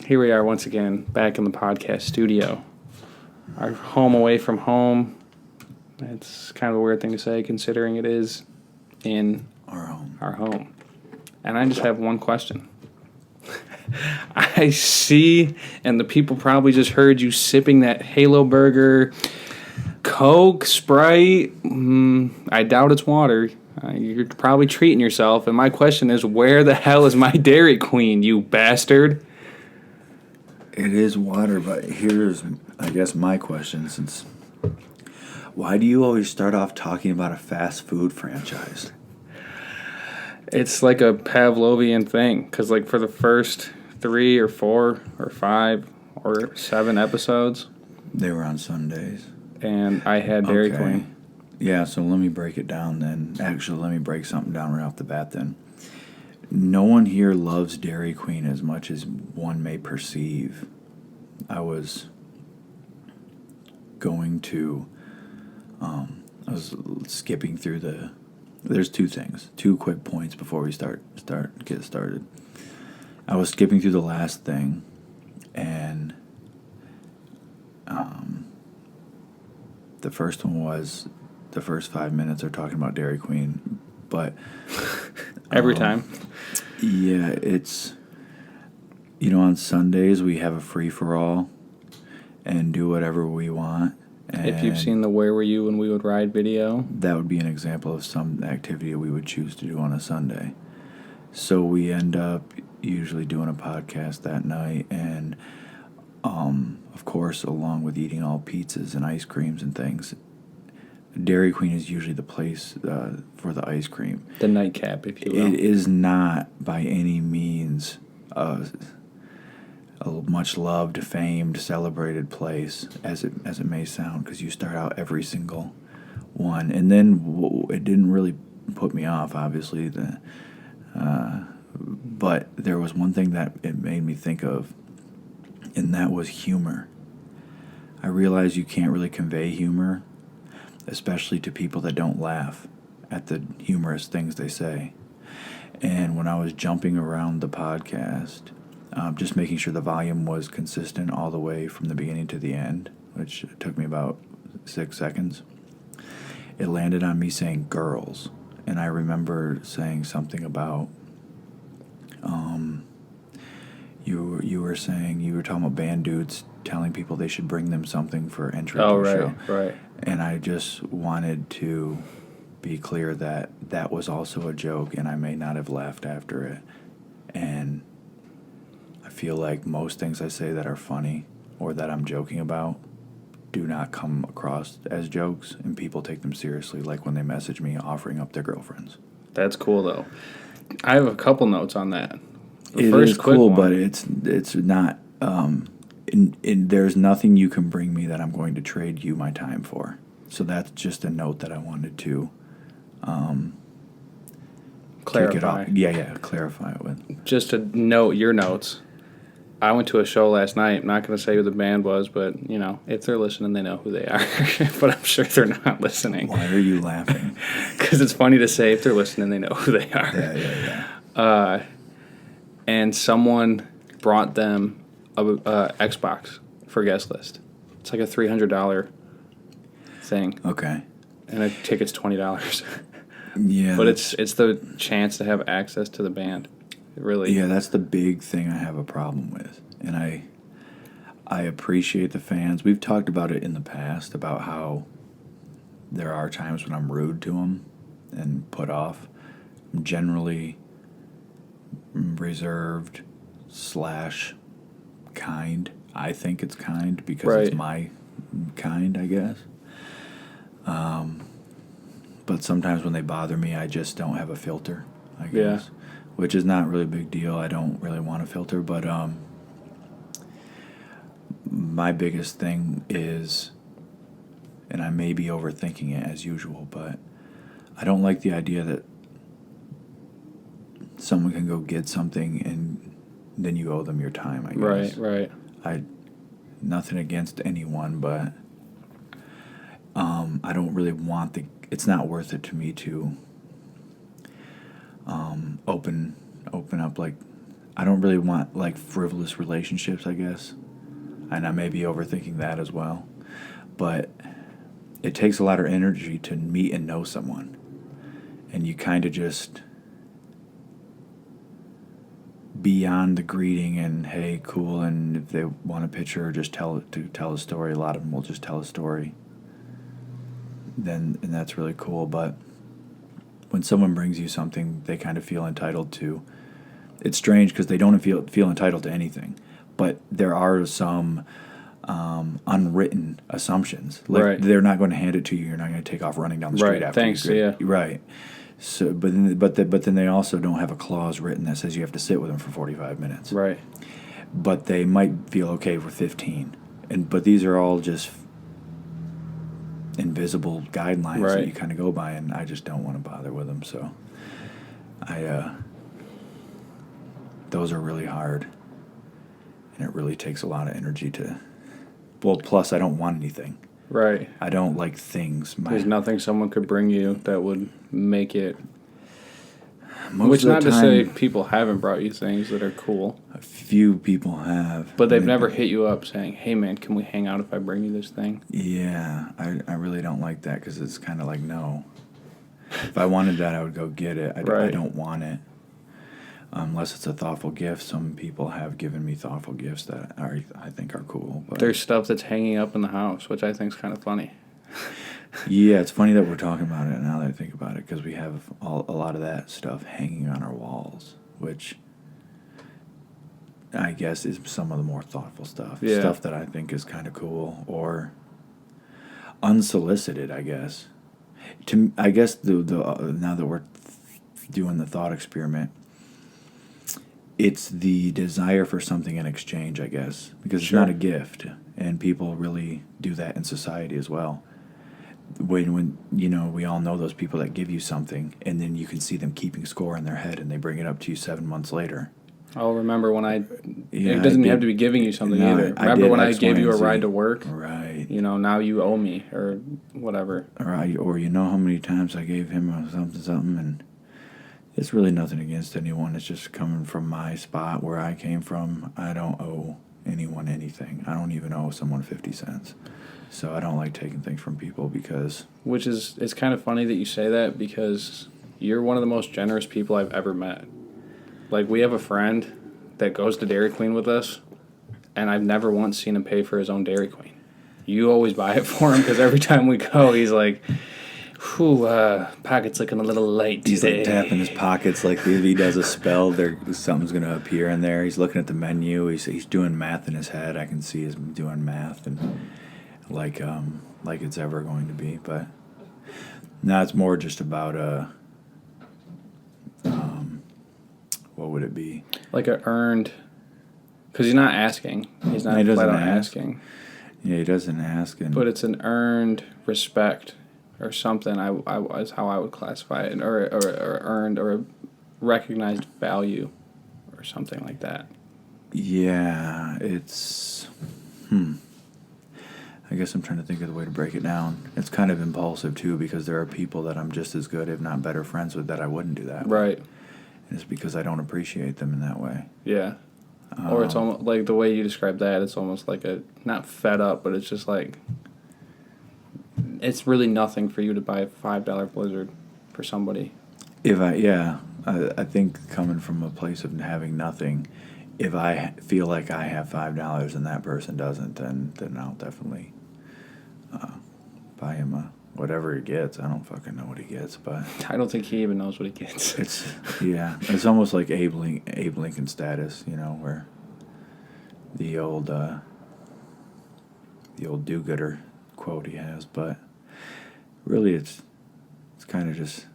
Here we are once again, back in the podcast studio. Our home away from home. It's kind of a weird thing to say, considering it is in our home. And I just have one question. I see, and the people probably just heard you sipping that Halo Burger, Coke, Sprite. I doubt it's water. You're probably treating yourself. And my question is, where the hell is my Dairy Queen, you bastard? It is water, but here's, I guess, my question, since... Why do you always start off talking about a fast food franchise? It's like a Pavlovian thing, because like for the first 3 or 4 or 5 or 7 episodes... They were on Sundays. And I had Dairy Queen. Yeah, so let me break it down then. Actually, let me break something down right off the bat then. No one here loves Dairy Queen as much as one may perceive. I was going to... I was skipping through the... There's 2 things. 2 quick points before we get started. I was skipping through the last thing, and the first one was the first 5 minutes are talking about Dairy Queen, but every time. Yeah, it's, on Sundays we have a free-for-all and do whatever we want. And if you've seen the Where Were You When We Would Ride video, that would be an example of some activity we would choose to do on a Sunday. So we end up usually doing a podcast that night, and of course, along with eating all pizzas and ice creams and things, Dairy Queen is usually the place for the ice cream. The nightcap, if you will. It is not by any means a much loved, famed, celebrated place as it may sound, because you start out every single one, and then it didn't really put me off, obviously. But there was one thing that it made me think of, and that was humor. I realize you can't really convey humor, especially to people that don't laugh at the humorous things they say. And when I was jumping around the podcast, just making sure the volume was consistent all the way from the beginning to the end, which took me about 6 seconds, it landed on me saying girls. And I remember saying something about, you were saying, you were talking about band dudes telling people they should bring them something for entry to a show. Right. And I just wanted to be clear that that was also a joke, and I may not have laughed after it. And I feel like most things I say that are funny or that I'm joking about do not come across as jokes, and people take them seriously, like when they message me offering up their girlfriends. That's cool, though. I have a couple notes on that. It is cool, but it's not... there's nothing you can bring me that I'm going to trade you my time for. So that's just a note that I wanted to clarify. Kick it off. Yeah, clarify it with. Just to note your notes. I went to a show last night. I'm not going to say who the band was, but, if they're listening, they know who they are. But I'm sure they're not listening. Why are you laughing? Because it's funny to say if they're listening, they know who they are. Yeah. And someone brought them a Xbox for guest list. It's like a $300 thing. Okay. And a ticket's $20. Yeah. But it's the chance to have access to the band. Really. Yeah, that's the big thing I have a problem with. And I appreciate the fans. We've talked about it in the past, about how there are times when I'm rude to them and put off. I'm generally reserved / kind. I think it's kind because it's my kind, I guess. But sometimes when they bother me, I just don't have a filter, I guess. Yeah. Which is not really a big deal. I don't really want a filter, but my biggest thing is, and I may be overthinking it as usual, but I don't like the idea that someone can go get something and then you owe them your time, I guess. Right. Nothing against anyone, but I don't really want it's not worth it to me to open up like I don't really want like frivolous relationships, I guess. And I may be overthinking that as well. But it takes a lot of energy to meet and know someone. And you kind of just, beyond the greeting and hey, cool, and if they want a picture or just tell a story, a lot of them will just tell a story. And that's really cool. But when someone brings you something they kind of feel entitled to, it's strange because they don't feel entitled to anything. But there are some unwritten assumptions. Like right. They're not going to hand it to you. You're not going to take off running down the street right. after Thanks, you yeah. Right. So, but then they also don't have a clause written that says you have to sit with them for 45 minutes. Right. But they might feel okay for 15. But these are all just invisible guidelines right. that you kind of go by, and I just don't want to bother with them. So those are really hard, and it really takes a lot of energy to. Well, plus I don't want anything. Right. I don't like things. There's nothing someone could bring you that would make it. Most Which of the not to time, say people haven't brought you things that are cool. A few people have. But they've never hit you up saying, hey man, can we hang out if I bring you this thing? Yeah, I really don't like that because it's kind of like, no. If I wanted that, I would go get it. I don't want it. Unless it's a thoughtful gift. Some people have given me thoughtful gifts that I think are cool. But there's stuff that's hanging up in the house, which I think is kind of funny. Yeah, it's funny that we're talking about it now that I think about it, because we have a lot of that stuff hanging on our walls, which I guess is some of the more thoughtful stuff. Yeah. Stuff that I think is kind of cool or unsolicited, I guess. I guess the now that we're doing the thought experiment, it's the desire for something in exchange, I guess, because it's not a gift, and people really do that in society as well. When we all know those people that give you something, and then you can see them keeping score in their head, and they bring it up to you 7 months later. I'll remember when it doesn't even have to be giving you something either. Remember when I gave you a ride to work? Right. Now you owe me, or whatever. Right. Or how many times I gave him something, and it's really nothing against anyone. It's just coming from my spot where I came from. I don't owe anyone anything. I don't even owe someone 50 cents. So I don't like taking things from people because... Which is, it's kind of funny that you say that because you're one of the most generous people I've ever met. Like, we have a friend that goes to Dairy Queen with us, and I've never once seen him pay for his own Dairy Queen. You always buy it for him because every time we go, he's like, whew, pocket's looking a little light today. He's like tapping his pockets like if he does a spell, something's going to appear in there. He's looking at the menu. He's doing math in his head. I can see him doing math and... like it's ever going to be, but now it's more just about what would it be? Like a earned, because he's not asking. He's not flat out asking. Yeah, he doesn't ask, but it's an earned respect or something. I is how I would classify it, or earned or a recognized value or something like that. Yeah, it's. I guess I'm trying to think of the way to break it down. It's kind of impulsive, too, because there are people that I'm just as good, if not better, friends with that I wouldn't do that right. with. And it's because I don't appreciate them in that way. Yeah. Or it's almost like the way you describe that, it's almost like not fed up, but it's just like, it's really nothing for you to buy a $5 Blizzard for somebody. I think coming from a place of having nothing, if I feel like I have $5 and that person doesn't, then I'll definitely buy him whatever he gets. I don't fucking know what he gets, but I don't think he even knows what he gets. It's almost like Abe Lincoln status, where the old do-gooder quote he has, but really it's kind of just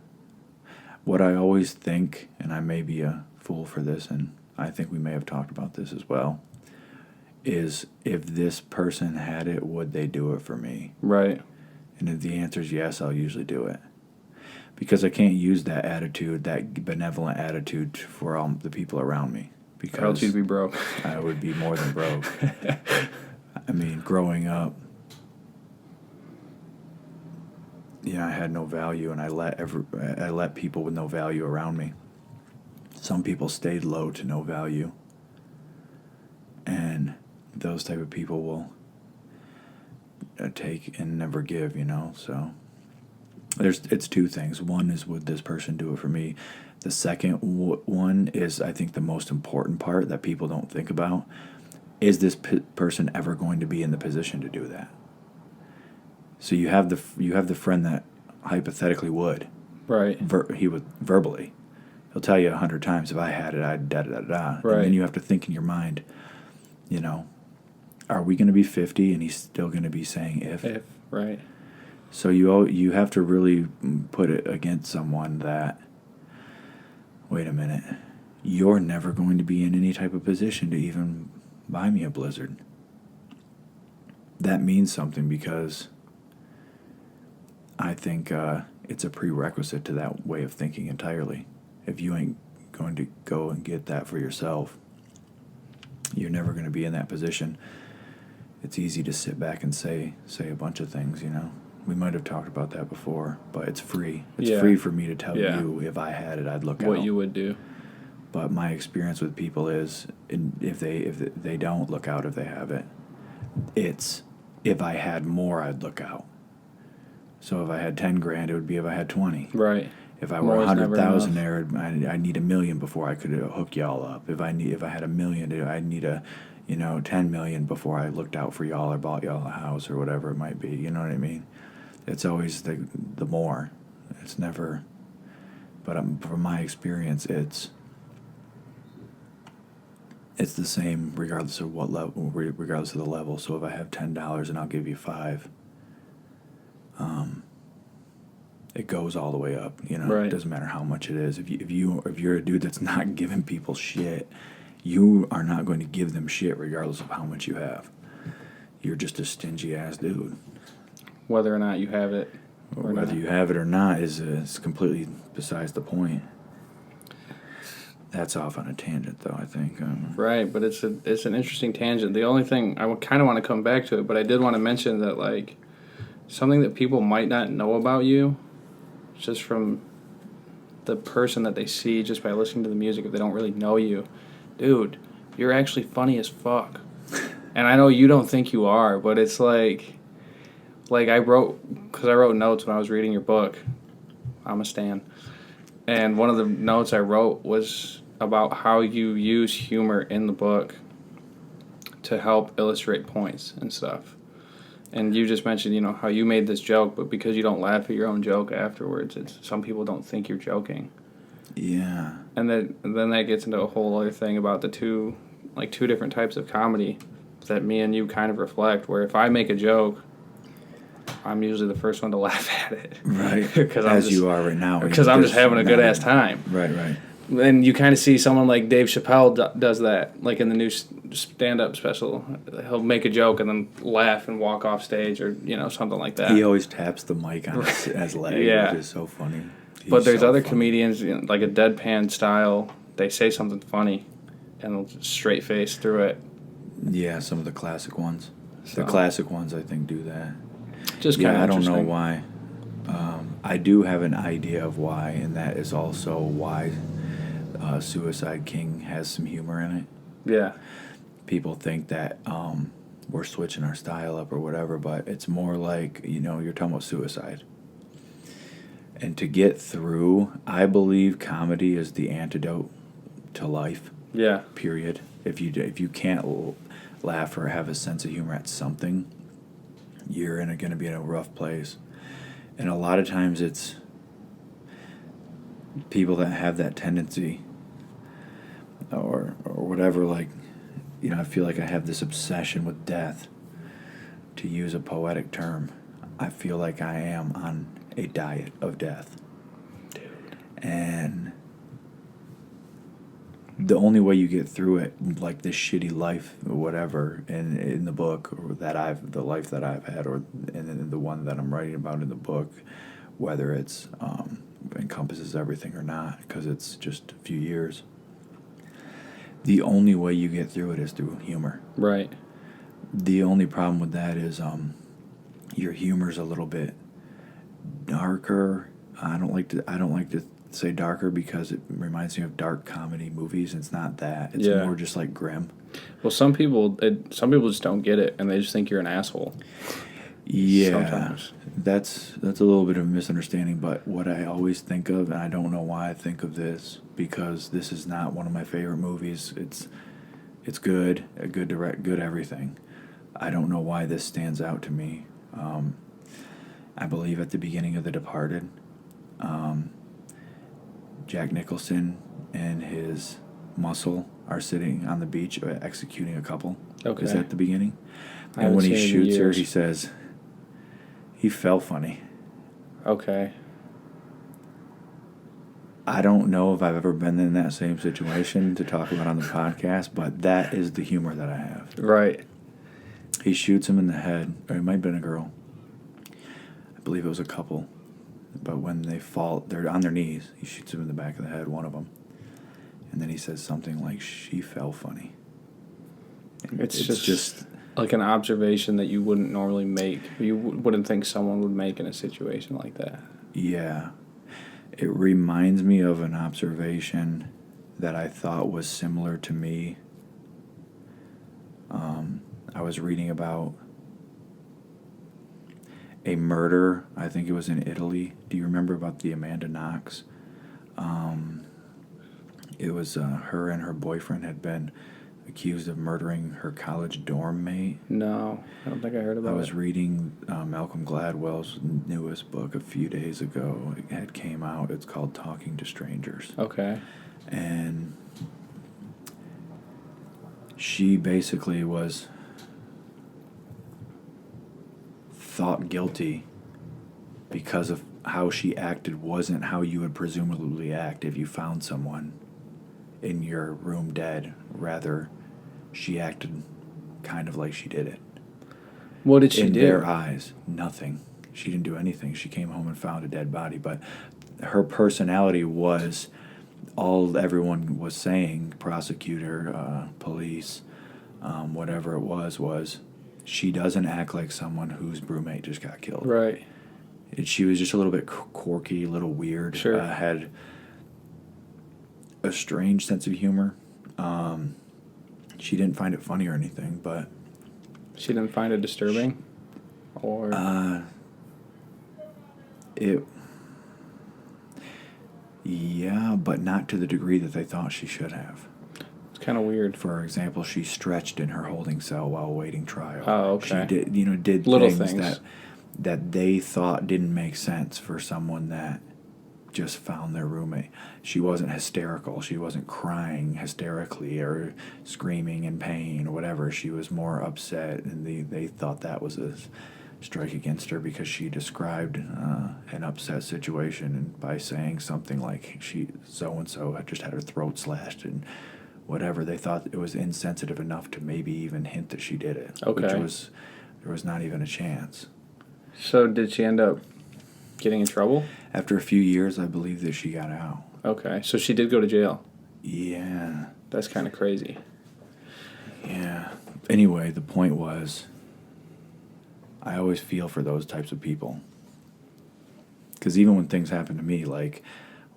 what I always think, and I may be a fool for this, and I think we may have talked about this as well, is if this person had it, would they do it for me? Right. And if the answer is yes, I'll usually do it. Because I can't use that attitude, that benevolent attitude for all the people around me. Because or else you'd be broke. I would be more than broke. I mean, growing up, I had no value, and I let people with no value around me. Some people stayed low to no value, those type of people will take and never give, so it's two things. One is, would this person do it for me? The second one is, I think, the most important part that people don't think about. Is this person ever going to be in the position to do that? So you have the friend that hypothetically would. Right. He would verbally. He'll tell you 100 times, if I had it, I'd da-da-da-da. Right. And then you have to think in your mind, are we going to be 50 and he's still going to be saying if? If, right. So you have to really put it against someone that, wait a minute, you're never going to be in any type of position to even buy me a Blizzard. That means something, because I think it's a prerequisite to that way of thinking entirely. If you ain't going to go and get that for yourself, you're never going to be in that position. It's easy to sit back and say a bunch of things, We might have talked about that before, but it's free. It's free for me to tell you, if I had it, I'd look out. What you would do. But my experience with people is, if they don't look out if they have it, it's, if I had more, I'd look out. So if I had 10 grand, it would be if I had 20. Right. If I were 100,000 there, I need $1 million before I could hook y'all up. If I had $1 million, I'd need 10 million before I looked out for y'all or bought y'all a house or whatever it might be. You know what I mean? It's always the more. It's never. But from my experience, it's the same regardless of what level, regardless of the level. So if I have $10 and I'll give you $5, it goes all the way up. Right. It doesn't matter how much it is. If you're a dude that's not giving people shit, you are not going to give them shit regardless of how much you have. You're just a stingy ass dude. Whether or not you have it, or whether you have it or not is completely besides the point. That's off on a tangent, though, I think. Right, but it's an interesting tangent. The only thing, I kind of want to come back to it, but I did want to mention that, like, something that people might not know about you, just from the person that they see just by listening to the music, if they don't really know you, dude, you're actually funny as fuck. And I know you don't think you are, but it's like I wrote notes when I was reading your book. I'm a stan. And one of the notes I wrote was about how you use humor in the book to help illustrate points and stuff. And you just mentioned, how you made this joke, but because you don't laugh at your own joke afterwards, some people don't think you're joking. Yeah. And then that gets into a whole other thing about the two different types of comedy that me and you kind of reflect, where if I make a joke, I'm usually the first one to laugh at it. Right. As you are right now. Because I'm just having a good-ass time. Right. And you kind of see someone like Dave Chappelle does that, like in the new stand-up special. He'll make a joke and then laugh and walk off stage, or something like that. He always taps the mic on his leg, yeah. Which is so funny. But there's other comedians, like a deadpan style. They say something funny, and they'll just straight face through it. Yeah, some of the classic ones. So. The classic ones, I think, do that. Just kind of I don't know why. I do have an idea of why, and that is also why Suicide King has some humor in it. Yeah. People think that we're switching our style up or whatever, but it's more like, you're talking about suicide. And to get through, I believe comedy is the antidote to life. Yeah. Period. If you can't laugh or have a sense of humor at something, you're going to be in a rough place. And a lot of times it's people that have that tendency or whatever, like, I feel like I have this obsession with death, to use a poetic term. I feel like I am on a diet of death. Dude. And the only way you get through it, like this shitty life or whatever, in the book, or the life that I've had, or in the one that I'm writing about in the book, whether it's encompasses everything or not, because it's just a few years. The only way you get through it is through humor. Right. The only problem with that is your humor's a little bit darker. I don't like to say darker because it reminds me of dark comedy movies. It's not that. It's Yeah. more just like grim. Well, some people just don't get it, and they just think you're an asshole. Yeah, Sometimes. that's a little bit of a misunderstanding. But what I always think of, and I don't know why I think of this, because this is not one of my favorite movies. It's good, a good everything. I don't know why this stands out to me. I believe at the beginning of The Departed, Jack Nicholson and his muscle are sitting on the beach executing a couple. Okay. Is that the beginning? I And when haven't he seen it in shoots her, years. he says, "He fell funny." Okay. I don't know if I've ever been in that same situation to talk about on the podcast, but that is the humor that I have. Right. He shoots him in the head, or it might have been a girl. I believe it was a couple. But when they fall, they're on their knees. He shoots him in the back of the head, one of them. And then he says something like, "She fell funny." And It's just like an observation that you wouldn't normally make. You wouldn't think someone would make in a situation like that. Yeah. It reminds me of an observation that I thought was similar to me. I was reading about a murder. I think it was in Italy. Do you remember about the Amanda Knox? It was her and her boyfriend had been accused of murdering her college dorm mate. No, I don't think I heard about it. I was reading Malcolm Gladwell's newest book a few days ago. It had came out. It's called Talking to Strangers. Okay. And she basically was thought guilty because of how she acted wasn't how you would presumably act if you found someone in your room dead. Rather, she acted kind of like she did it. What did she in do? their eyes, nothing. She didn't do anything. She came home and found a dead body. But her personality was all everyone was saying, prosecutor, police, whatever it was she doesn't act like someone whose roommate just got killed. Right. She was just a little bit quirky, a little weird. Sure. Had a strange sense of humor. She didn't find it funny or anything, but... She didn't find it disturbing? Or... Yeah, but not to the degree that they thought she should have. It's kind of weird. For example, she stretched in her holding cell while awaiting trial. Oh, okay. She did Little things that they thought didn't make sense for someone that just found their roommate. She wasn't hysterical. She wasn't crying hysterically or screaming in pain or whatever. She was more upset, and they thought that was a strike against her because she described an upset situation and by saying something like she so-and-so had just had her throat slashed and whatever. They thought it was insensitive enough to maybe even hint that she did it. Okay. There was not even a chance. So did she end up getting in trouble? After a few years, I believe that she got out. Okay, so she did go to jail. Yeah. That's kind of crazy. Yeah. Anyway, the point was, I always feel for those types of people. Because even when things happen to me, like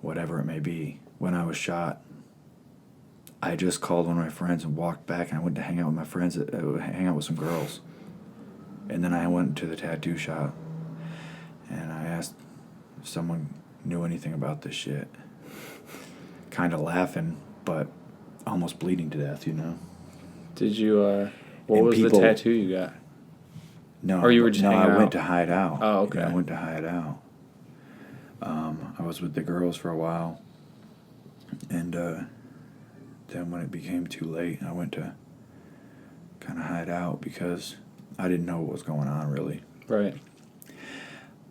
whatever it may be, when I was shot, I just called one of my friends and walked back, and I went to hang out with my friends, hang out with some girls. And then I went to the tattoo shop, and I asked if someone knew anything about this shit. Kind of laughing, but almost bleeding to death, Did you, what And was the tattoo you got? No, Or you were just hanging I out? went to hide out. Oh, okay. Yeah, I went to hide out. I was with the girls for a while, and then when it became too late, I went to kind of hide out because I didn't know what was going on, really. Right.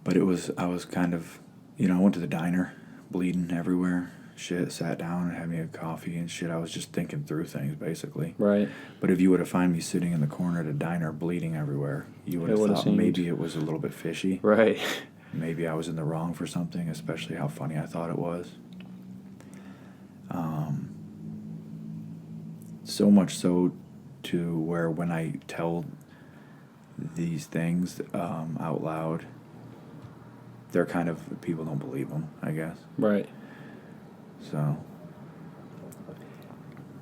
But I was kind of, I went to the diner, bleeding everywhere, shit, sat down and had me a coffee and shit. I was just thinking through things, basically. Right. But if you would have found me sitting in the corner at a diner bleeding everywhere, you would have thought maybe it was a little bit fishy. Right. Maybe I was in the wrong for something, especially how funny I thought it was. So much so to where when I tell these things out loud, they're kind of, people don't believe them, I guess. Right. So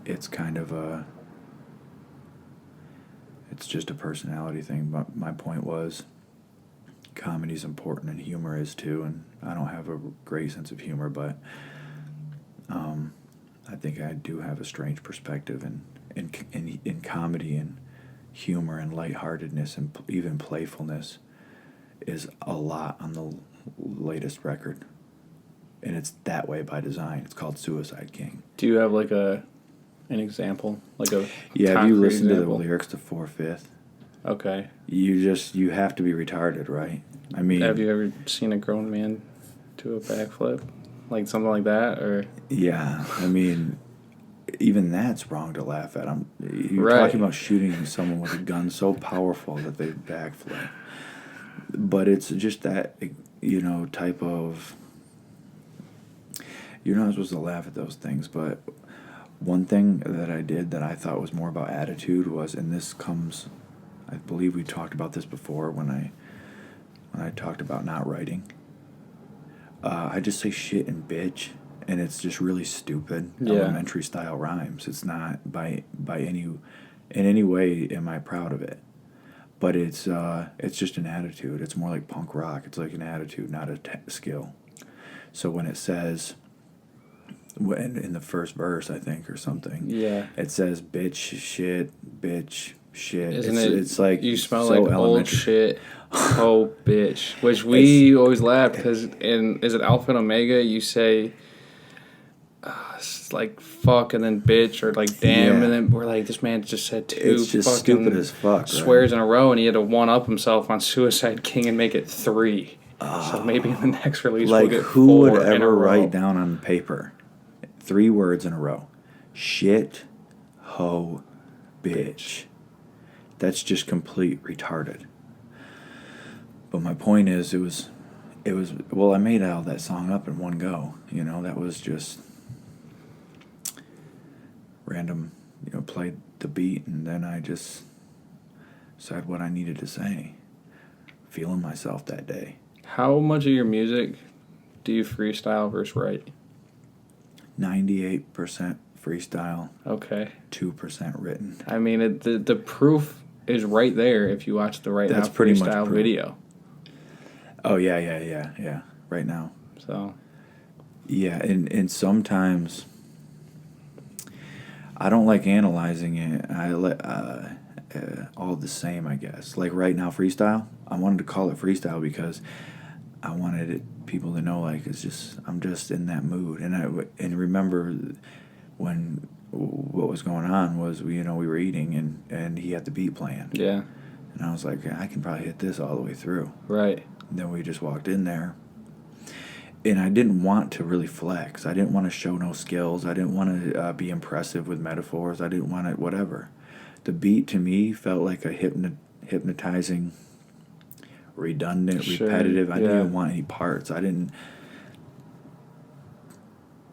it's kind of it's just a personality thing. But my point was, comedy's important and humor is too. And I don't have a great sense of humor, but I think I do have a strange perspective in comedy, and humor and lightheartedness and even playfulness is a lot on the latest record. And it's that way by design. It's called Suicide King. Do you have like an example? Like a Have you listened example? to the lyrics to 4/5? Okay. You have to be retarded, right? I mean, have you ever seen a grown man do a backflip? Like something like that? Or yeah, I mean, even that's wrong to laugh at. You're Right. talking about shooting someone with a gun so powerful that they backflip. But it's just that, type of... You're not supposed to laugh at those things, but one thing that I did that I thought was more about attitude was, and this comes... I believe we talked about this before when I talked about not writing. I just say shit and bitch, and it's just really stupid, elementary style rhymes. It's not by in any way am I proud of it, but it's just an attitude. It's more like punk rock. It's like an attitude, not a skill. So when it says, in the first verse, I think, or something, it says bitch, shit, bitch, shit. It's like you smell so like elementary. old shit. Oh, bitch. Which we always laugh because is it Alpha and Omega? You say, it's like fuck and then bitch or like damn, and then we're like, this man just said two it's just fucking stupid as fuck, swears in a row, and he had to one up himself on Suicide King and make it 3. So maybe in the next release like, we'll get who 4 would in a ever row. write down on paper 3 words in a row? Shit, ho, bitch. That's just complete retarded. But my point is, it was well, I made all that song up in one go. That was just random, played the beat, and then I just said what I needed to say. Feeling myself that day. How much of your music do you freestyle versus write? 98% freestyle. Okay. 2% written. I mean, the proof is right there if you watch the Right That's Now pretty much freestyle proof. video. Oh, yeah. Right now. So. Yeah, and sometimes I don't like analyzing it. I let all the same, I guess. Like right now, freestyle. I wanted to call it freestyle because I wanted people to know, like, I'm just in that mood. And remember when what was going on was we were eating and he had the beat playing. Yeah. And I was like, I can probably hit this all the way through. Right. And then we just walked in there. And I didn't want to really flex. I didn't want to show no skills. I didn't want to be impressive with metaphors. I didn't want to whatever. The beat to me felt like a hypnotizing, redundant, repetitive. I didn't even want any parts. I didn't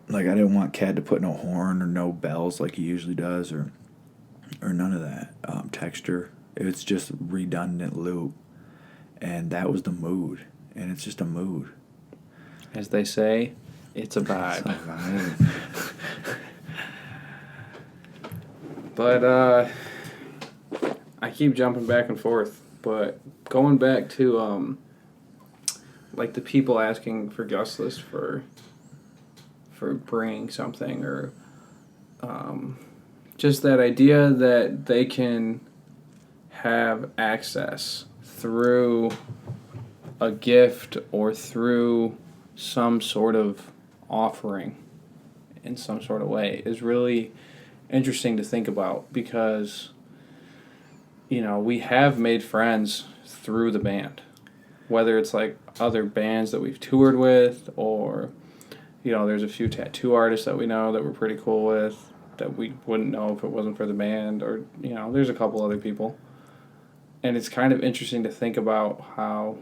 want Cad to put no horn or no bells like he usually does, or none of that texture. It's just redundant loop, and that was the mood. And it's just a mood. As they say, it's a vibe. It's a vibe. But I keep jumping back and forth. But going back to like the people asking for guest lists for bringing something, or just that idea that they can have access through a gift or through some sort of offering in some sort of way is really interesting to think about, because we have made friends through the band, whether it's like other bands that we've toured with, or there's a few tattoo artists that we know that we're pretty cool with that we wouldn't know if it wasn't for the band, or there's a couple other people. And it's kind of interesting to think about how,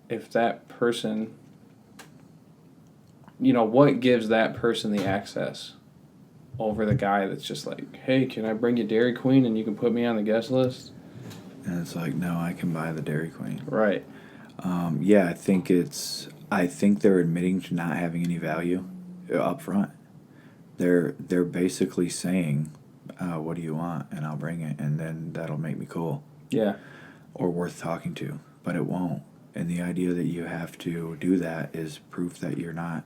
if that person, what gives that person the access over the guy that's just like, hey, can I bring you Dairy Queen and you can put me on the guest list? And it's like, no, I can buy the Dairy Queen. Right. I think they're admitting to not having any value. up front. They're basically saying, what do you want? And I'll bring it, and then that'll make me cool. Yeah. Or worth talking to, but it won't. And the idea that you have to do that is proof that you're not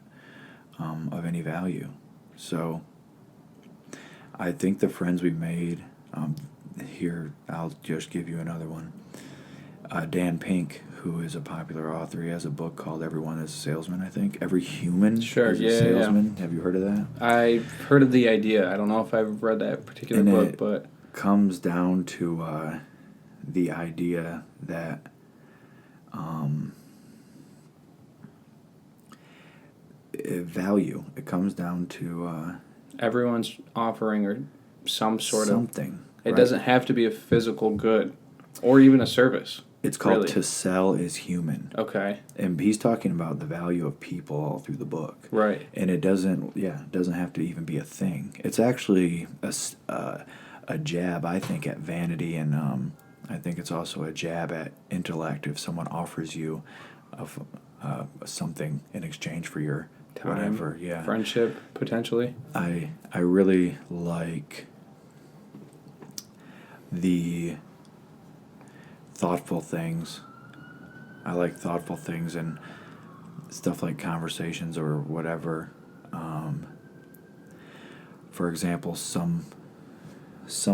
of any value. So I think the friends we made, here, I'll just give you another one. Dan Pink, who is a popular author, he has a book called Everyone is a Salesman, I think. Every human is a salesman. Yeah. Have you heard of that? I've heard of the idea. I don't know if I've read that particular book, but... comes down to the idea that value. It comes down to... everyone's offering or some sort something. It doesn't have to be a physical good or even a service. It's called To Sell is Human. Okay. And he's talking about the value of people all through the book. Right. And it doesn't have to even be a thing. It's actually a jab, I think, at vanity, and I think it's also a jab at intellect if someone offers you something in exchange for your time, whatever. Yeah. Friendship, potentially. I really like the thoughtful things. I like thoughtful things and stuff like conversations or whatever. For example, some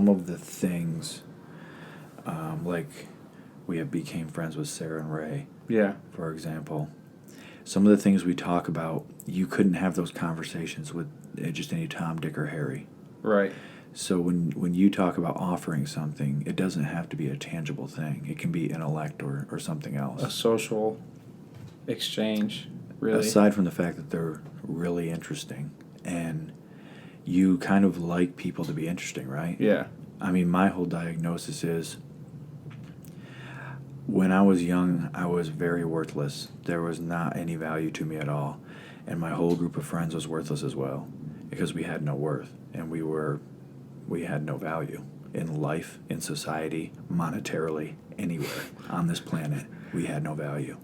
of the things, like we became friends with Sarah and Ray. Yeah. For example, some of the things we talk about, you couldn't have those conversations with just any Tom, Dick, or Harry. Right. So when you talk about offering something, it doesn't have to be a tangible thing. It can be intellect or something else. A social exchange, really. Aside from the fact that they're really interesting, and you kind of like people to be interesting, right? Yeah. I mean, my whole diagnosis is, when I was young, I was very worthless. There was not any value to me at all. And my whole group of friends was worthless as well, because we had no worth, and we had no value in life, in society, monetarily, anywhere on this planet. We had no value.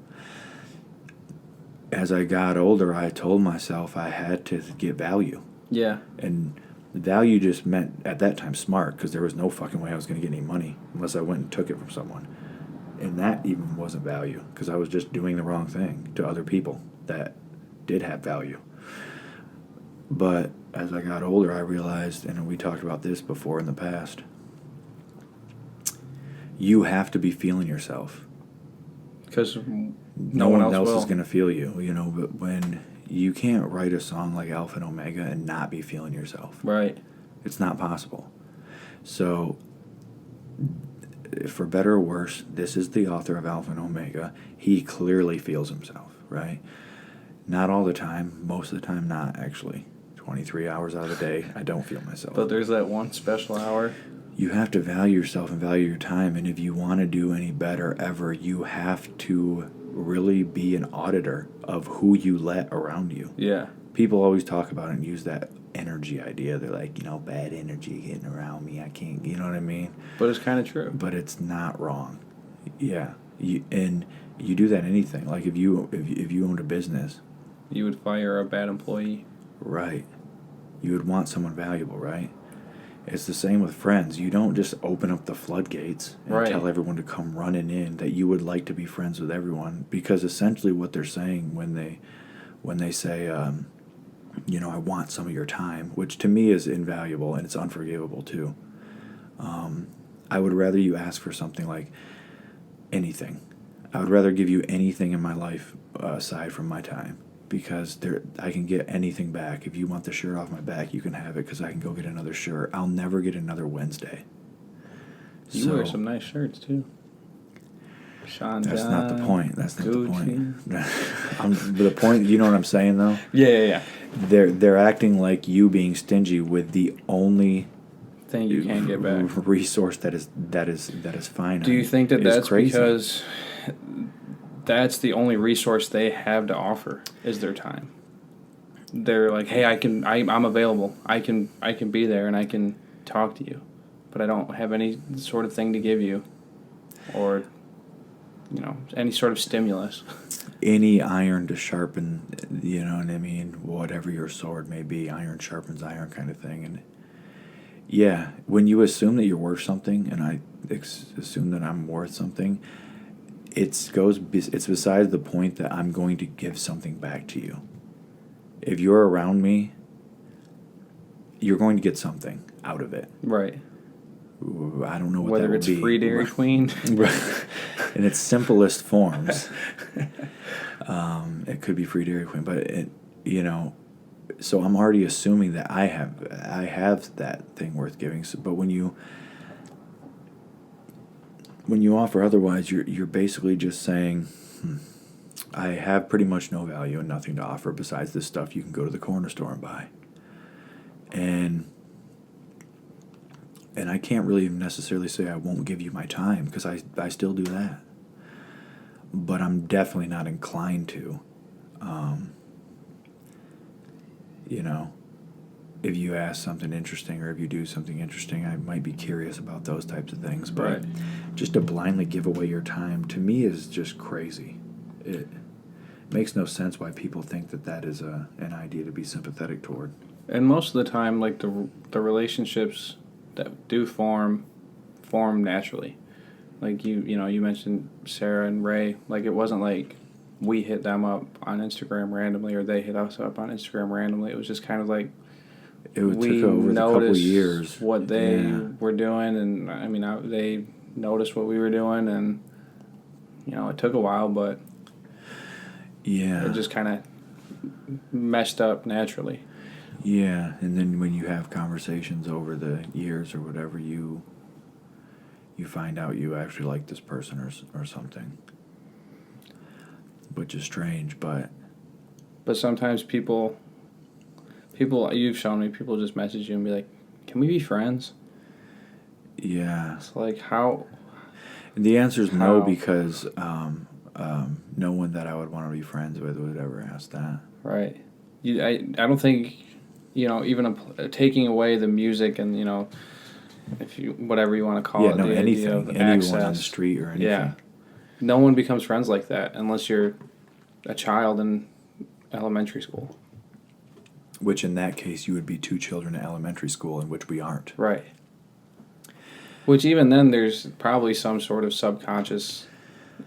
As I got older, I told myself I had to get value. Yeah. And value just meant, at that time, smart, because there was no fucking way I was going to get any money unless I went and took it from someone. And that even wasn't value, because I was just doing the wrong thing to other people that did have value. But as I got older, I realized, and we talked about this before in the past, you have to be feeling yourself. Because no one else is going to feel you, but when you can't write a song like Alpha and Omega and not be feeling yourself. Right. It's not possible. So, for better or worse, this is the author of Alpha and Omega. He clearly feels himself, right? Not all the time. Most of the time, not, actually. 23 hours out of the day, I don't feel myself. But there's that one special hour. You have to value yourself and value your time, and if you want to do any better ever, you have to really be an auditor of who you let around you. Yeah. People always talk about it and use that energy idea. They're like, bad energy getting around me. I can't, you know what I mean? But it's kind of true. But it's not wrong. Yeah. And you do that in anything. Like if you owned a business. You would fire a bad employee. Right. You would want someone valuable, right? It's the same with friends. You don't just open up the floodgates and tell everyone to come running in that you would like to be friends with everyone, because essentially what they're saying when they say, I want some of your time, which to me is invaluable and it's unforgivable too. I would rather you ask for something like anything. I would rather give you anything in my life aside from my time. Because I can get anything back. If you want the shirt off my back, you can have it, because I can go get another shirt. I'll never get another Wednesday. You wear some nice shirts, too. Sean That's John, not the point. That's not Gucci. the point. The point, you know what I'm saying, though? Yeah. They're acting like you being stingy with the only thing you can't get back. Resource that is finite. Do you think that's crazy. Because that's the only resource they have to offer is their time? They're like, hey, I'm available. I can be there and I can talk to you, but I don't have any sort of thing to give you, or any sort of stimulus. any iron to sharpen, you know what I mean? Whatever your sword may be, iron sharpens iron kind of thing. And yeah, when you assume that you're worth something, and I assume that I'm worth something, it's besides the point that I'm going to give something back to you. If you're around me, you're going to get something out of it. Right. I don't know what Whether that would it's be. free Dairy Queen. In its simplest forms. It could be free Dairy Queen, but so I'm already assuming that I have that thing worth giving. So, but when you offer otherwise, you're basically just saying, I have pretty much no value and nothing to offer besides this stuff you can go to the corner store and buy. And I can't really necessarily say I won't give you my time, because I still do that. But I'm definitely not inclined to. If you ask something interesting or if you do something interesting, I might be curious about those types of things. But just to blindly give away your time, to me, is just crazy. It makes no sense why people think that is an idea to be sympathetic toward. And most of the time, like the relationships that do form naturally. Like you mentioned Sarah and Ray. Like, it wasn't like we hit them up on Instagram randomly or they hit us up on Instagram randomly. It was just kind of like we took over a couple of years what they were doing, and I mean they noticed what we were doing, and it took a while, but it just kind of meshed up naturally. Yeah, and then when you have conversations over the years or whatever, you find out you actually like this person or something. Which is strange, but sometimes people, you've shown me, people just message you and be like, "Can we be friends?" Yeah. It's like, how? And the answer is no, because no one that I would want to be friends with would ever ask that. Right. I don't think, even taking away the music and, if you, whatever you want to call it, the anything, idea of anyone access, on the street or anything. Yeah. No one becomes friends like that unless you're a child in elementary school. Which in that case, you would be two children in elementary school, in which we aren't. Right. Which even then, there's probably some sort of subconscious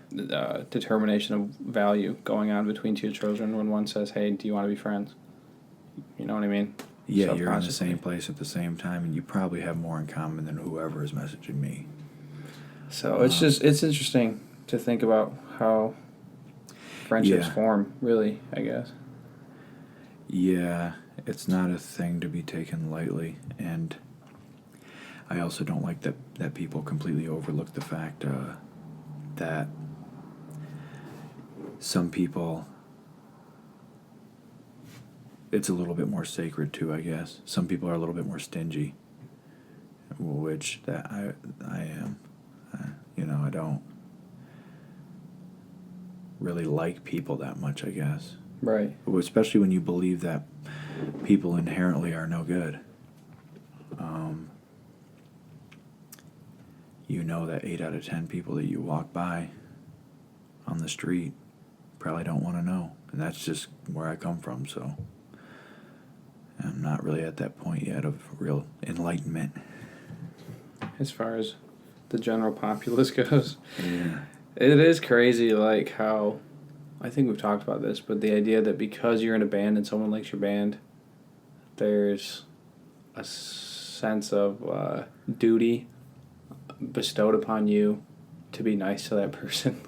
determination of value going on between two children when one says, "Hey, do you want to be friends?" You know what I mean? Yeah, you're in the same place at the same time, and you probably have more in common than whoever is messaging me. So it's interesting to think about how friendships form, really, I guess. Yeah, it's not a thing to be taken lightly, and I also don't like that people completely overlook the fact that some people, it's a little bit more sacred too, I guess. Some people are a little bit more stingy, which that I am. I don't really like people that much, I guess. Right. Especially when you believe that people inherently are no good. That 8 out of 10 people that you walk by on the street probably don't want to know. And that's just where I come from, so I'm not really at that point yet of real enlightenment. As far as the general populace goes. Yeah. It is crazy, like, how, I think we've talked about this, but the idea that because you're in a band and someone likes your band, there's a sense of duty bestowed upon you to be nice to that person.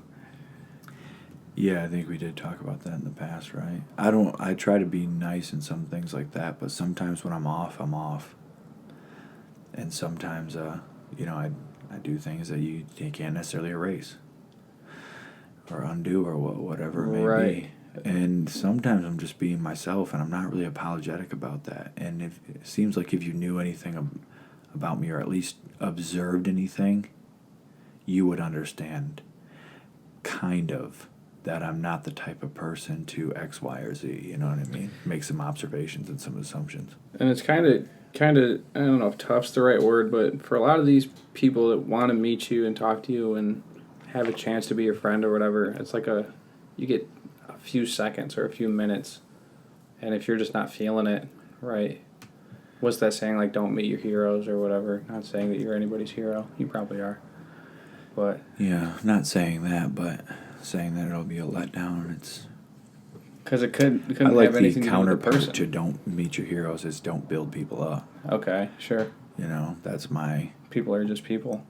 Yeah, I think we did talk about that in the past, right? I try to be nice in some things like that, but sometimes when I'm off, I'm off. And sometimes, I do things that you can't necessarily erase or undo or whatever it may be. And sometimes I'm just being myself, and I'm not really apologetic about that. And it seems like if you knew anything about me, or at least observed anything, you would understand kind of that I'm not the type of person to X, Y, or Z, you know what I mean? Make some observations and some assumptions. And it's kind of, I don't know if tough's the right word, but for a lot of these people that want to meet you and talk to you and have a chance to be your friend or whatever, it's like you get few seconds or a few minutes, and if you're just not feeling it, right? What's that saying, like, don't meet your heroes or whatever? Not saying that you're anybody's hero. You probably are. But Yeah, not saying that, but saying that it'll be a letdown. It's because it couldn't I like have the anything to do with the counterpart person. to don't meet your heroes is don't build people up. Okay, sure. You know, that's my... People are just people.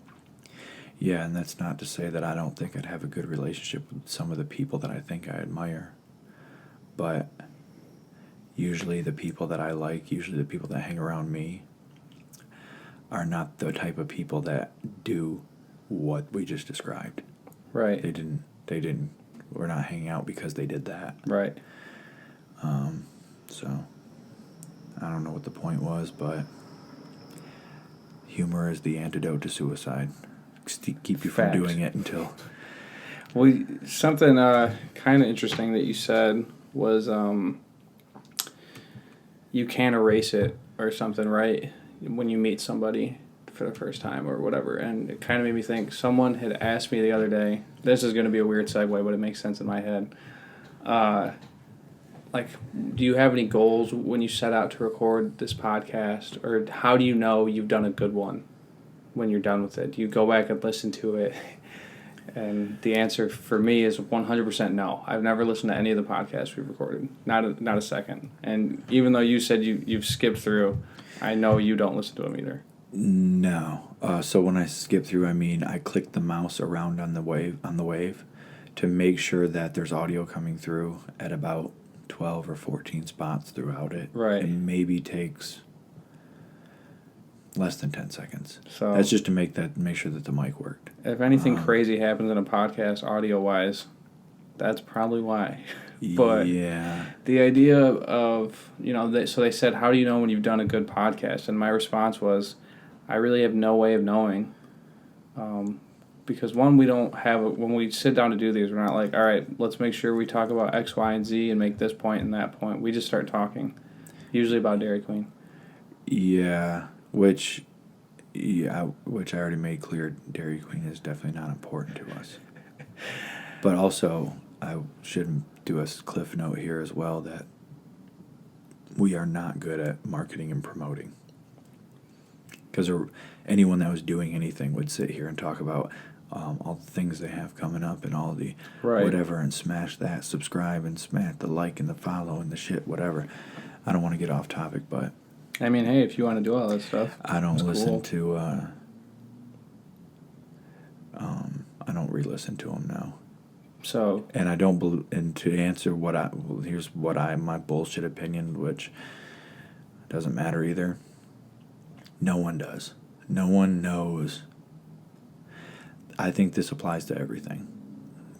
Yeah, and that's not to say that I don't think I'd have a good relationship with some of the people that I think I admire. But usually the people that I like, usually the people that hang around me, are not the type of people that do what we just described. Right. We're not hanging out because they did that. Right. So, I don't know what the point was, but humor is the antidote to suicide. Keep you from Fact. doing it until... Something kind of interesting that you said was you can't erase it or something, right? When you meet somebody for the first time or whatever. And it kind of made me think, someone had asked me the other day, this is going to be a weird segue, but it makes sense in my head. Like, do you have any goals when you set out to record this podcast? Or how do you know you've done a good one when you're done with it? Do you go back and listen to it? And the answer for me is 100% no. I've never listened to any of the podcasts we've recorded. Not a second. And even though you said you've skipped through, I know you don't listen to them either. No. So when I skip through, I mean I click the mouse around on the wave to make sure that there's audio coming through at about 12 or 14 spots throughout it. Right. It maybe takes less than 10 seconds. So that's just to make sure that the mic worked. If anything crazy happens in a podcast audio-wise, that's probably why. But yeah, the idea of, so they said, how do you know when you've done a good podcast? And my response was, I really have no way of knowing. Because one, we don't have, when we sit down to do these, we're not like, all right, let's make sure we talk about X, Y, and Z and make this point and that point. We just start talking, usually about Dairy Queen. Yeah, which I already made clear, Dairy Queen is definitely not important to us. But also, I should do a cliff note here as well that we are not good at marketing and promoting. Because anyone that was doing anything would sit here and talk about all the things they have coming up and all the whatever, and smash that, subscribe, and smash the like and the follow and the shit, whatever. I don't want to get off topic, but... I mean, hey, if you want to do all that stuff, I don't listen cool. to... I don't re-listen to them now. So... And I don't... And to answer here's my bullshit opinion, which doesn't matter either. No one does. No one knows. I think this applies to everything.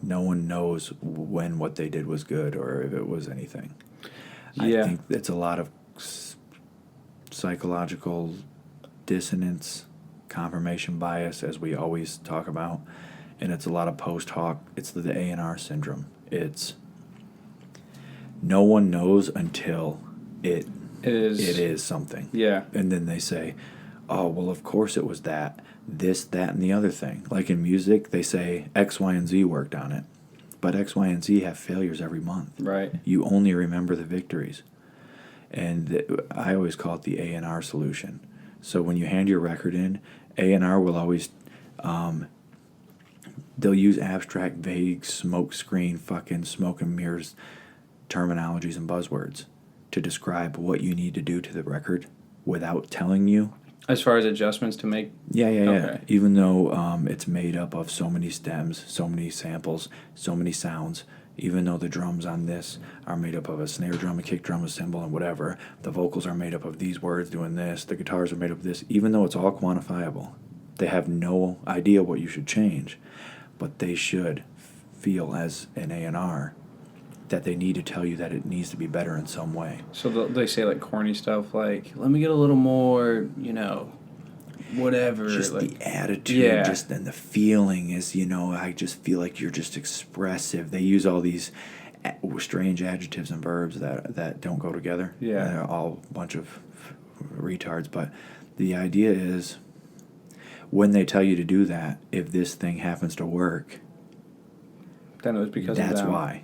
No one knows when what they did was good or if it was anything. Yeah. I think it's a lot of psychological dissonance, confirmation bias, as we always talk about, and it's a lot of post hoc. It's the A&R syndrome. It's no one knows until it is something. Yeah. And then they say, oh, well, of course it was this, that, and the other thing. Like in music, they say X, Y, and Z worked on it. But X, Y, and Z have failures every month. Right. You only remember the victories. And I always call it the A&R solution. So when you hand your record in, A&R will always... they'll use abstract, vague, smoke screen, fucking smoke and mirrors terminologies and buzzwords to describe what you need to do to the record without telling you. As far as adjustments to make... Yeah. Okay. Even though it's made up of so many stems, so many samples, so many sounds, even though the drums on this are made up of a snare drum, a kick drum, a cymbal, and whatever, the vocals are made up of these words doing this, the guitars are made up of this, even though it's all quantifiable. They have no idea what you should change, but they should feel as an A&R that they need to tell you that it needs to be better in some way. So they say like corny stuff like, let me get a little more, whatever. Just like, the attitude, yeah. Just then the feeling is, I just feel like you're just expressive. They use all these strange adjectives and verbs that don't go together. Yeah. They're all a bunch of retards. But the idea is, when they tell you to do that, if this thing happens to work, then it was because of that's them. why.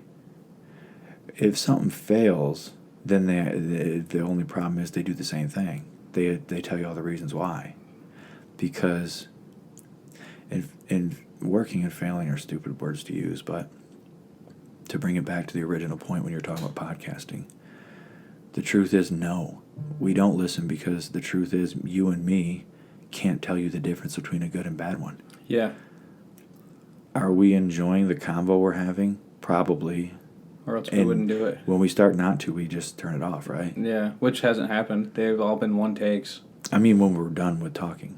if something fails, then the only problem is they do the same thing. They tell you all the reasons why. Because and working and failing are stupid words to use, but to bring it back to the original point when you're talking about podcasting, the truth is no. We don't listen because the truth is you and me can't tell you the difference between a good and bad one. Yeah. Are we enjoying the convo we're having? Probably. Or else we wouldn't do it. When we start not to, we just turn it off, right? Yeah, which hasn't happened. They've all been one takes. I mean, when we're done with talking.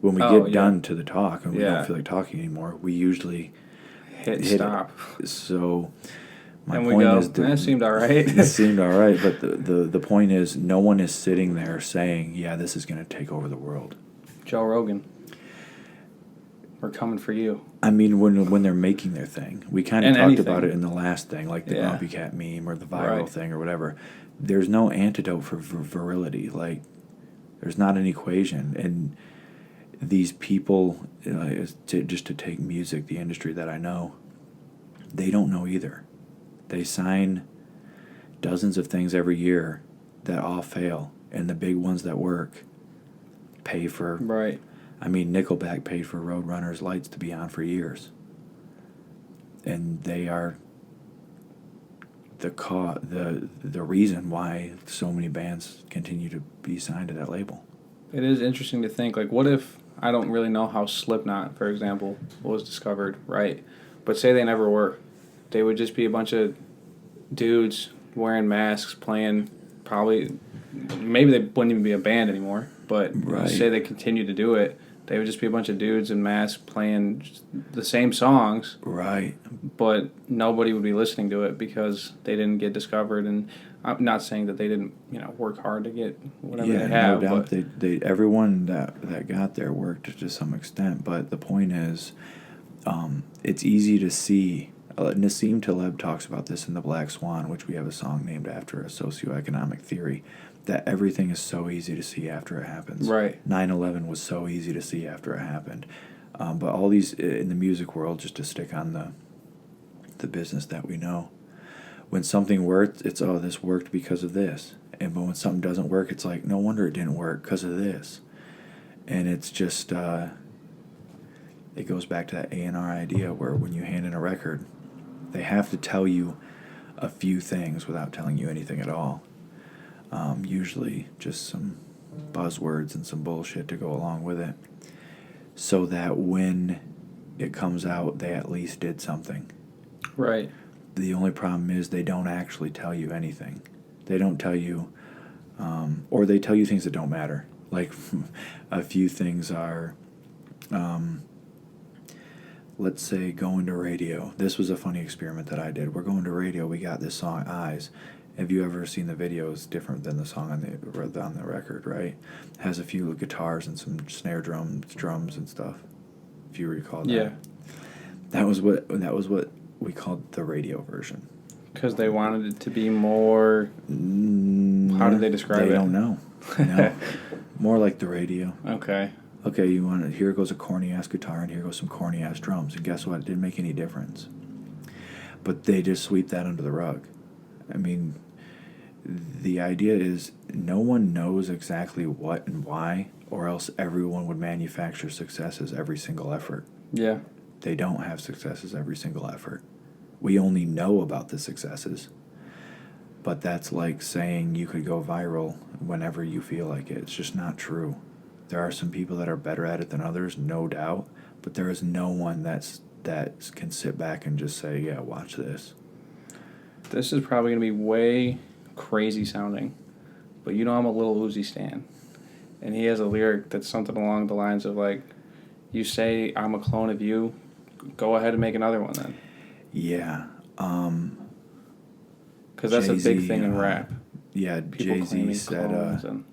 When we get done to the talk and we don't feel like talking anymore, we usually hit stop. So my and point we go, is that seemed all right. It seemed all right, but the point is no one is sitting there saying, yeah, this is going to take over the world. Joe Rogan. We're coming for you. I mean, when they're making their thing. We kind of talked about it in the last thing, like the Grumpy Cat meme or the viral thing or whatever. There's no antidote for virility. Like, there's not an equation. And these people, just to take music, the industry that I know, they don't know either. They sign dozens of things every year that all fail, and the big ones that work pay for... Right. I mean, Nickelback paid for Roadrunner's lights to be on for years. And they are the reason why so many bands continue to be signed to that label. It is interesting to think, like, what if, I don't really know how Slipknot, for example, was discovered, right? But say they never were. They would just be a bunch of dudes wearing masks, playing, probably, maybe they wouldn't even be a band anymore, but say they continue to do it, they would just be a bunch of dudes in masks playing the same songs. Right. But nobody would be listening to it because they didn't get discovered. And I'm not saying that they didn't, work hard to get whatever they have. No doubt. But they everyone that got there worked to some extent. But the point is, it's easy to see. Nassim Taleb talks about this in The Black Swan, which we have a song named after, a socioeconomic theory, that everything is so easy to see after it happens. Right. 9/11 was so easy to see after it happened. But all these, in the music world, just to stick on the business that we know, when something worked, it's, oh, this worked because of this. But when something doesn't work, it's like, no wonder it didn't work because of this. And it's just, it goes back to that A&R idea where when you hand in a record, they have to tell you a few things without telling you anything at all. Usually just some buzzwords and some bullshit to go along with it, so that when it comes out, they at least did something. Right. The only problem is they don't actually tell you anything. They don't tell you, or they tell you things that don't matter. Like, a few things are, let's say, going to radio. This was a funny experiment that I did. We're going to radio. We got this song, Eyes. Have you ever seen the videos different than the song on the record, right? It has a few guitars and some snare drums and stuff, if you recall that. Yeah. That was what we called the radio version. Because they wanted it to be more... How did they describe it? They don't know. No. More like the radio. Okay. Okay, here goes a corny-ass guitar, and here goes some corny-ass drums. And guess what? It didn't make any difference. But they just sweep that under the rug. I mean, the idea is no one knows exactly what and why, or else everyone would manufacture successes every single effort. Yeah. They don't have successes every single effort. We only know about the successes. But that's like saying you could go viral whenever you feel like it. It's just not true. There are some people that are better at it than others, no doubt, but there is no one that can sit back and just say, yeah, watch this. This is probably going to be way crazy sounding, but I'm a Lil Uzi stan. And he has a lyric that's something along the lines of, like, you say I'm a clone of you, go ahead and make another one then. Yeah. Because that's Jay-Z, a big thing in rap. Yeah, People Jay-Z said, and...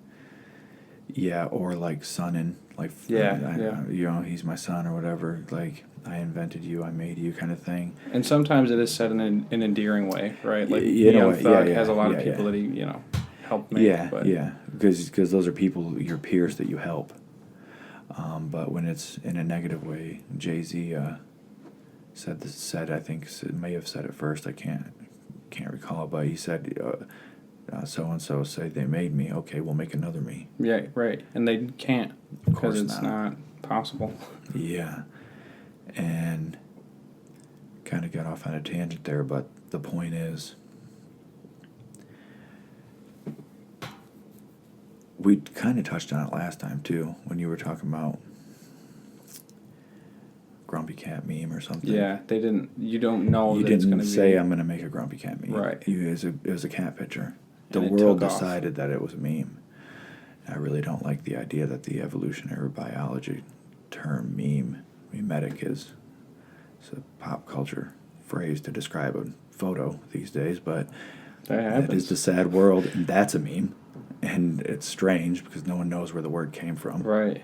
yeah, or like sonnin', like, he's my son or whatever, like, I invented you, I made you kind of thing. And sometimes it is said in an endearing way, right? Like, Young Thug has a lot of people that he, helped make. Yeah, because those are people, your peers that you help. But when it's in a negative way, Jay-Z said, I think, may have said it first, I can't can't recall, but he said, so-and-so say they made me. Okay, we'll make another me. Yeah, right. And they can't because it's not possible. Yeah. And kind of got off on a tangent there, but the point is, we kind of touched on it last time, too, when you were talking about Grumpy Cat meme or something. Yeah, you don't know you that it's going to be. You didn't say, I'm going to make a Grumpy Cat meme. Right. It was a cat picture. The And world decided that it was a meme. I really don't like the idea that the evolutionary biology term memetic is a pop culture phrase to describe a photo these days, but that is the sad world, and that's a meme. And it's strange because no one knows where the word came from. Right.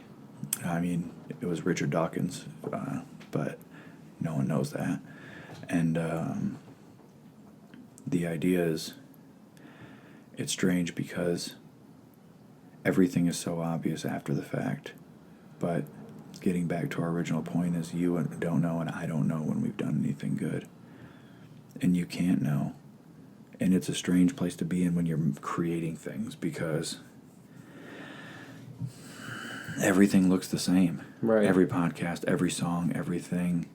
I mean, it was Richard Dawkins, but no one knows that. And the idea is, it's strange because everything is so obvious after the fact. But getting back to our original point is, you don't know and I don't know when we've done anything good. And you can't know. And it's a strange place to be in when you're creating things because everything looks the same. Right. Every podcast, every song, everything.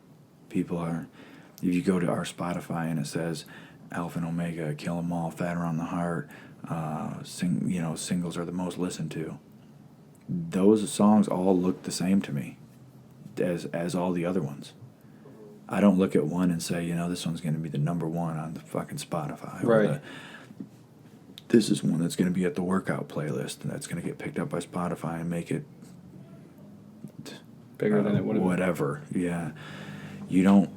People are... If you go to our Spotify and it says Alpha and Omega, Kill 'Em All, Fat Around the Heart, singles are the most listened to. Those songs all look the same to me as all the other ones. I don't look at one and say, this one's going to be the number one on the fucking Spotify. Right. This is one that's going to be at the workout playlist and that's going to get picked up by Spotify and make it bigger than it would have been. Whatever. Yeah. You don't...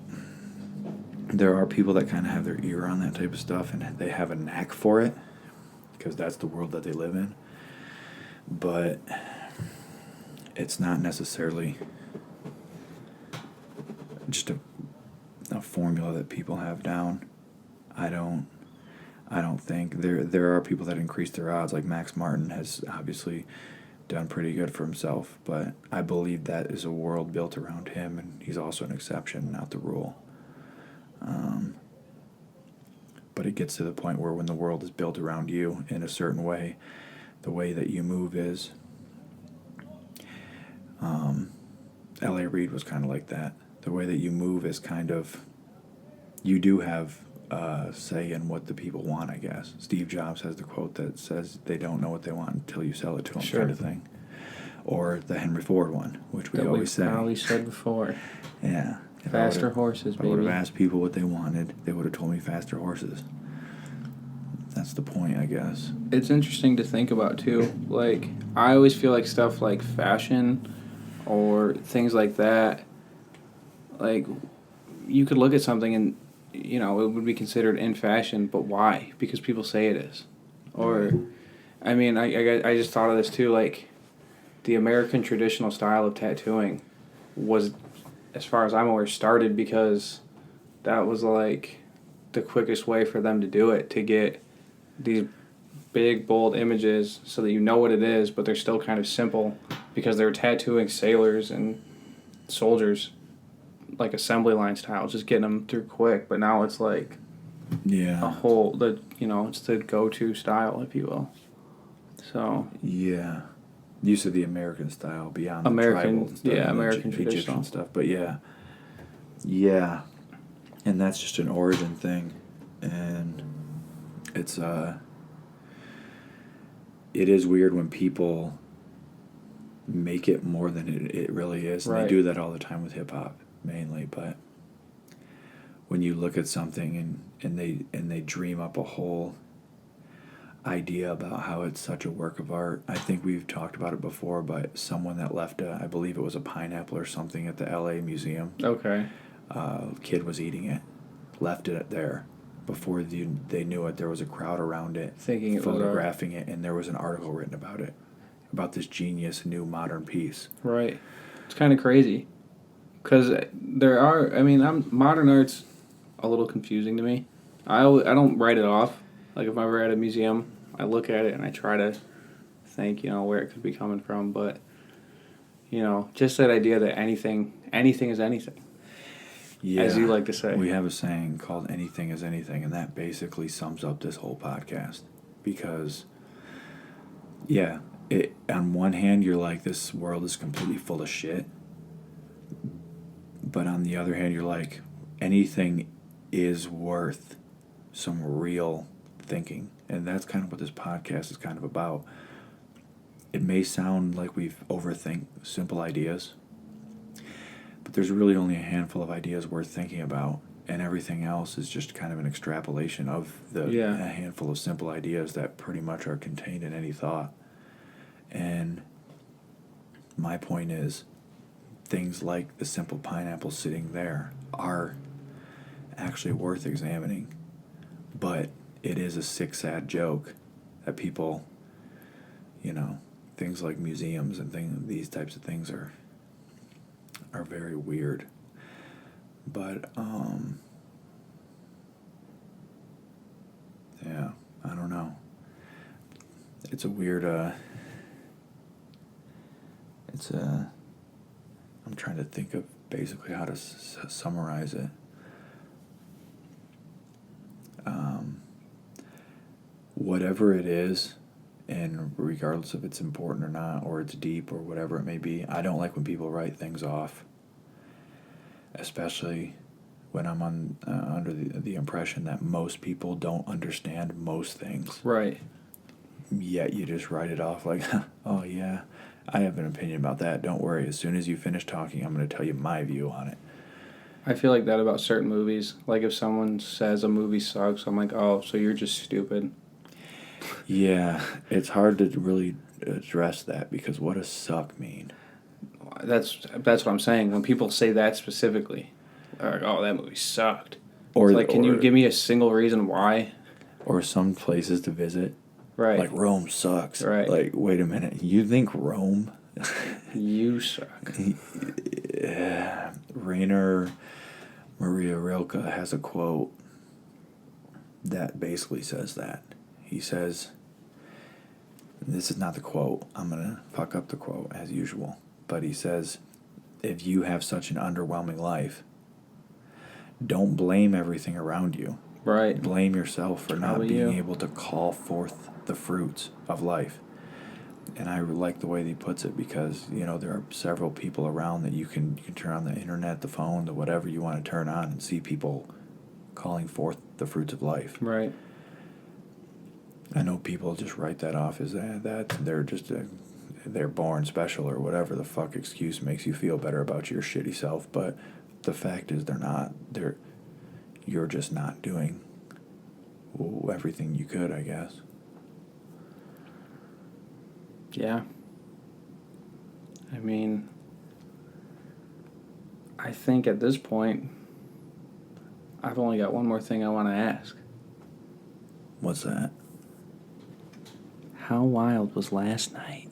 There are people that kind of have their ear on that type of stuff and they have a knack for it because that's the world that they live in. But it's not necessarily just a formula that people have down. I don't think there are people that increase their odds, like Max Martin has obviously done pretty good for himself, but I believe that is a world built around him, and he's also an exception, not the rule. But it gets to the point where when the world is built around you in a certain way, the way that you move is... L.A. Reid was kind of like that. The way that you move is kind of... You do have say in what the people want, I guess. Steve Jobs has the quote that says they don't know what they want until you sell it to them, sure. kind of thing. Or the Henry Ford one, which we always say. That we said before. Yeah. Faster horses, baby. If I would have asked people what they wanted, they would have told me faster horses. That's the point, I guess. It's interesting to think about, too. Like, I always feel like stuff like fashion or things like that, like, you could look at something and, it would be considered in fashion, but why? Because people say it is. Or, I mean, I just thought of this, too, like, the American traditional style of tattooing was, as far as I'm aware, started because that was, like, the quickest way for them to do it, to get these big, bold images so that you know what it is, but they're still kind of simple because they're tattooing sailors and soldiers, like assembly line style, just getting them through quick. But now it's like a whole, it's the go-to style, if you will. So... Yeah. You said the American style beyond the tribal stuff, American traditional Egyptian stuff, but yeah, and that's just an origin thing, and it's it is weird when people make it more than it really is, and right. They do that all the time with hip hop mainly, but when you look at something and they dream up a whole idea about how it's such a work of art. I think we've talked about it before, but someone that left I believe it was a pineapple or something at the LA museum. Okay. Kid was eating it, left it there. Before they knew it, there was a crowd around it, thinking it photographing it, and there was an article written about this genius new modern piece. Right. It's kind of crazy. Because there are, modern art's a little confusing to me. I don't write it off. Like, if I'm ever at a museum, I look at it and I try to think, where it could be coming from. But, just that idea that anything is anything. Yeah, as you like to say. we have a saying called "anything is anything," and that basically sums up this whole podcast. Because, yeah, on one hand, you're like, this world is completely full of shit. But on the other hand, you're like, anything is worth some real thinking. And that's kind of what this podcast is kind of about. It may sound like we've overthink simple ideas, but there's really only a handful of ideas worth thinking about, and everything else is just kind of an extrapolation of a handful of simple ideas that pretty much are contained in any thought. And my point is, things like the simple pineapple sitting there are actually worth examining, but it is a sick, sad joke that people, things like museums and these types of things are very weird. But yeah, I don't know. It's a weird. I'm trying to think of basically how to summarize it. Whatever it is, and regardless if it's important or not, or it's deep or whatever it may be, I don't like when people write things off. Especially when I'm under the impression that most people don't understand most things. Right. Yet you just write it off like, oh yeah, I have an opinion about that. Don't worry. As soon as you finish talking, I'm going to tell you my view on it. I feel like that about certain movies. Like if someone says a movie sucks, I'm like, oh, so you're just stupid. Yeah, it's hard to really address that because what does suck mean? That's what I'm saying. When people say that specifically, they're like, oh, that movie sucked. Or it's like, can you give me a single reason why? Or some places to visit. Right. Like Rome sucks. Right. Like, wait a minute, you think Rome? You suck. Rainer Maria Rilke has a quote that basically says that. He says, this is not the quote, I'm going to fuck up the quote as usual, but he says, if you have such an underwhelming life, don't blame everything around you. Right. Blame yourself for not being able to call forth the fruits of life. And I like the way he puts it because, there are several people around that you can turn on the internet, the phone, the whatever you want to turn on and see people calling forth the fruits of life. Right. I know people just write that off as that they're just they're born special or whatever the fuck excuse makes you feel better about your shitty self, but the fact is they're not. You're just not doing everything you could, I guess. Yeah. I mean, I think at this point, I've only got one more thing I want to ask. What's that? How wild was last night?